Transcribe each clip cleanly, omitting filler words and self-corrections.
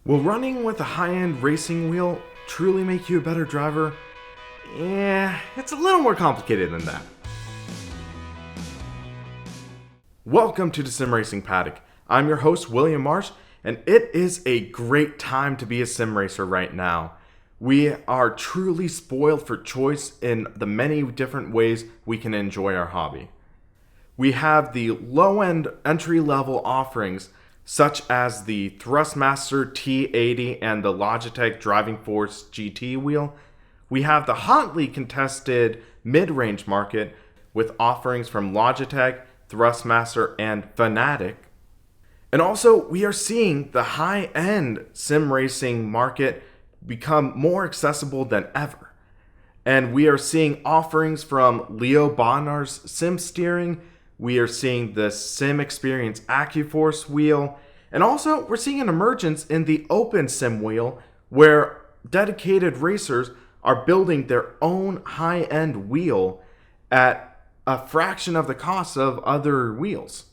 Will running with a high-end racing wheel truly make you a better driver? Yeah, it's a little more complicated than that. Welcome to the Sim Racing Paddock. I'm your host, William Marsh, and it is a great time to be a sim racer right now. We are truly spoiled for choice in the many different ways we can enjoy our hobby. We have the low-end entry-level offerings such as the Thrustmaster T80 and the Logitech Driving Force GT wheel. We have the hotly contested mid-range market with offerings from Logitech, Thrustmaster, and Fanatic. And also, we are seeing the high-end sim racing market become more accessible than ever. And we are seeing offerings from Leo Bonar's Sim Steering. We are seeing the Sim Experience AccuForce wheel. And also, we're seeing an emergence in the Open Sim wheel where dedicated racers are building their own high-end wheel at a fraction of the cost of other wheels.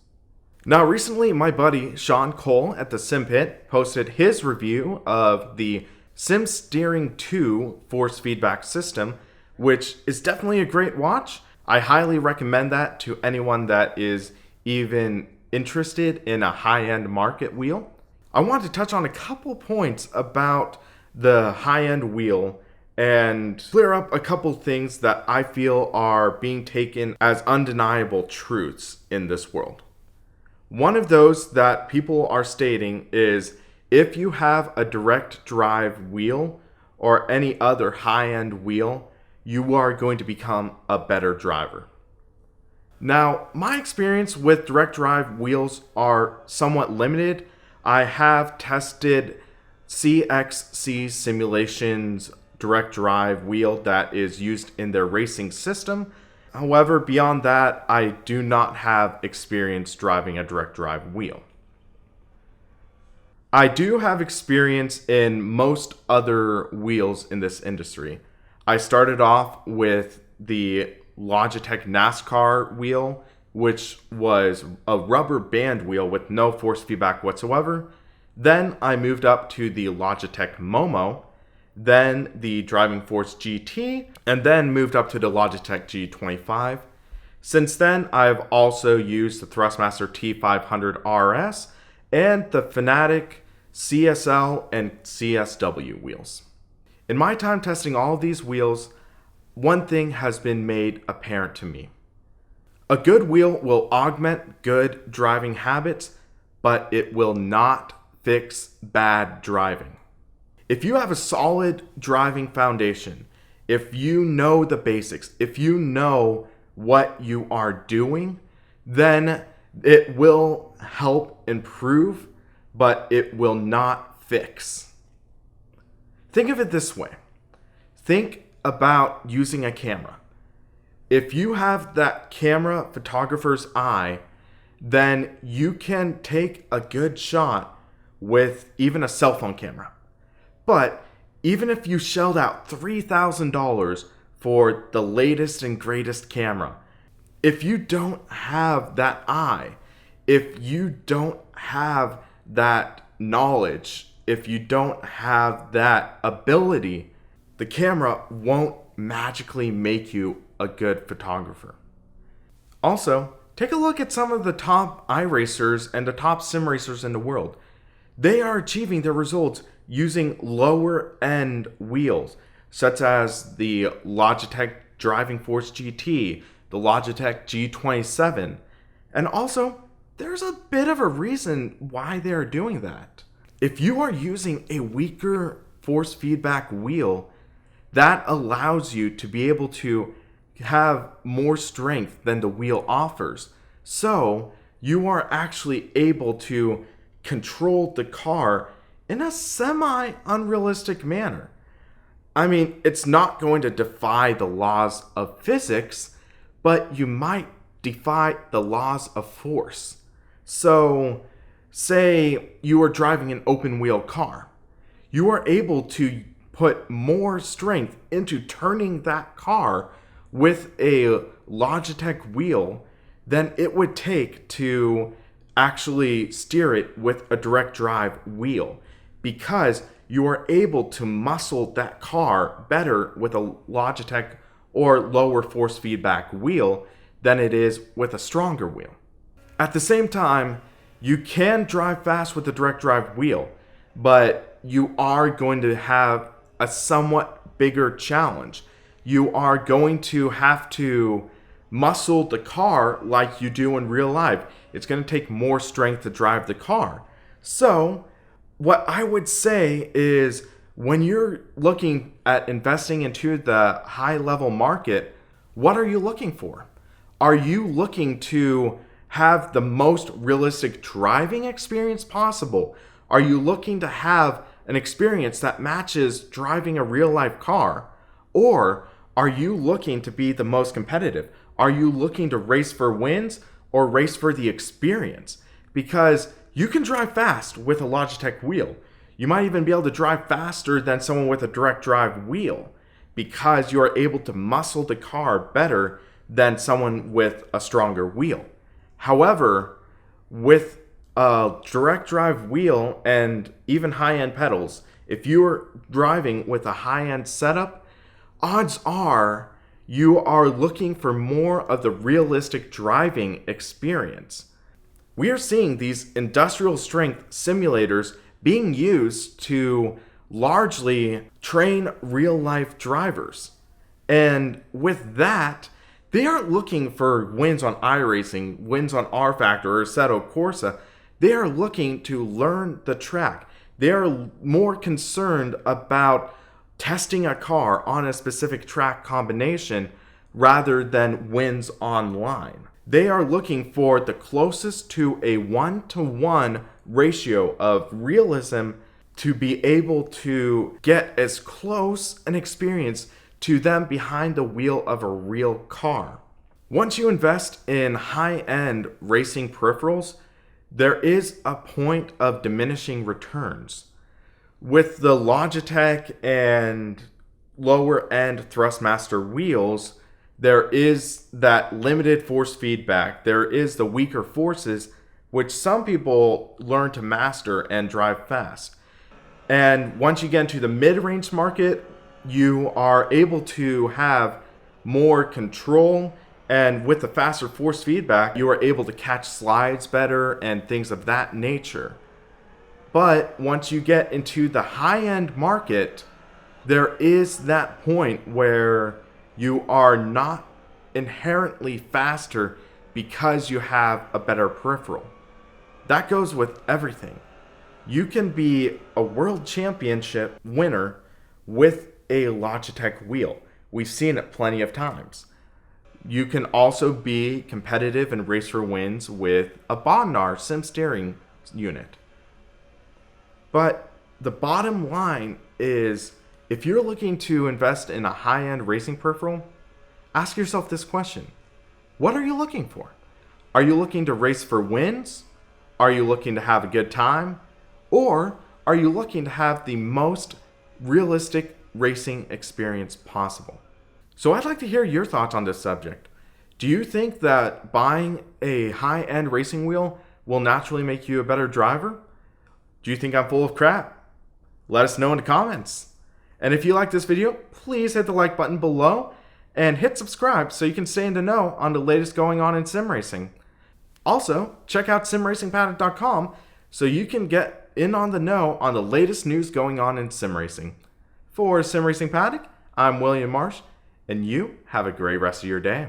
Now, recently, my buddy SHAUN at the Sim Pit posted his review of the Sim Steering 2 force feedback system, which is definitely a great watch. I highly recommend that to anyone that is even interested in a high-end market wheel. I want to touch on a couple points about the high-end wheel and clear up a couple things that I feel are being taken as undeniable truths in this world. One of those that people are stating is if you have a direct drive wheel or any other high-end wheel, you are going to become a better driver. Now, my experience with direct drive wheels are somewhat limited. I have tested CXC Simulation's direct drive wheel that is used in their racing system. However, beyond that, I do not have experience driving a direct drive wheel. I do have experience in most other wheels in this industry. I started off with the Logitech NASCAR wheel, which was a rubber band wheel with no force feedback whatsoever. Then I moved up to the Logitech Momo, then the Driving Force GT, and then moved up to the Logitech G25. Since then, I've also used the Thrustmaster T500 RS and the Fanatic CSL and CSW wheels. In my time testing all of these wheels, one thing has been made apparent to me. A good wheel will augment good driving habits, but it will not fix bad driving. If you have a solid driving foundation, if you know the basics, if you know what you are doing, then it will help improve, but it will not fix. Think of it this way. Think about using a camera. If you have that camera photographer's eye, then you can take a good shot with even a cell phone camera. But even if you shelled out $3,000 for the latest and greatest camera, if you don't have that eye, if you don't have that knowledge, if you don't have that ability, the camera won't magically make you a good photographer. Also, take a look at some of the top iRacers and the top sim racers in the world. They are achieving their results using lower end wheels, such as the Logitech Driving Force GT, the Logitech G27. And also, there's a bit of a reason why they are doing that. If you are using a weaker force feedback wheel, that allows you to be able to have more strength than the wheel offers. So you are actually able to control the car in a semi-unrealistic manner. I mean, it's not going to defy the laws of physics, but you might defy the laws of force. So, say you are driving an open wheel car. You are able to put more strength into turning that car with a Logitech wheel than it would take to actually steer it with a direct drive wheel. because you are able to muscle that car better with a Logitech or lower force feedback wheel than it is with a stronger wheel. At the same time, you can drive fast with a direct drive wheel, but you are going to have a somewhat bigger challenge. You are going to have to muscle the car like you do in real life. It's going to take more strength to drive the car. So, what I would say is when you're looking at investing into the high-level market, what are you looking for? Are you looking to have the most realistic driving experience possible? Are you looking to have an experience that matches driving a real-life car? Or are you looking to be the most competitive? Are you looking to race for wins or race for the experience? Because you can drive fast with a Logitech wheel. You might even be able to drive faster than someone with a direct drive wheel because you are able to muscle the car better than someone with a stronger wheel. However, with a direct drive wheel and even high-end pedals, if you're driving with a high-end setup, odds are you are looking for more of the realistic driving experience. We are seeing these industrial strength simulators being used to largely train real-life drivers. And with that, they aren't looking for wins on iRacing, wins on R-Factor or Assetto Corsa. They are looking to learn the track. They are more concerned about testing a car on a specific track combination rather than wins online. They are looking for the closest to a 1-to-1 ratio of realism to be able to get as close an experience to them behind the wheel of a real car. Once you invest in high-end racing peripherals, there is a point of diminishing returns. With the Logitech and lower-end Thrustmaster wheels, there is that limited force feedback. There is the weaker forces, which some people learn to master and drive fast. And once you get into the mid-range market, you are able to have more control, and with the faster force feedback, you are able to catch slides better and things of that nature. But once you get into the high-end market, there is that point where you are not inherently faster because you have a better peripheral. That goes with everything. You can be a world championship winner with a Logitech wheel. We've seen it plenty of times. You can also be competitive and race for wins with a Bodnar sim steering unit. But the bottom line is, if you're looking to invest in a high-end racing peripheral, ask yourself this question. What are you looking for? Are you looking to race for wins? Are you looking to have a good time? Or are you looking to have the most realistic racing experience possible? So I'd like to hear your thoughts on this subject. Do you think that buying a high-end racing wheel will naturally make you a better driver? Do you think I'm full of crap? Let us know in the comments. And if you like this video, please hit the like button below and hit subscribe so you can stay in the know on the latest going on in sim racing. Also, check out simracingpaddock.com so you can get in on the know on the latest news going on in sim racing. For Sim Racing Paddock, I'm William Marsh, and you have a great rest of your day.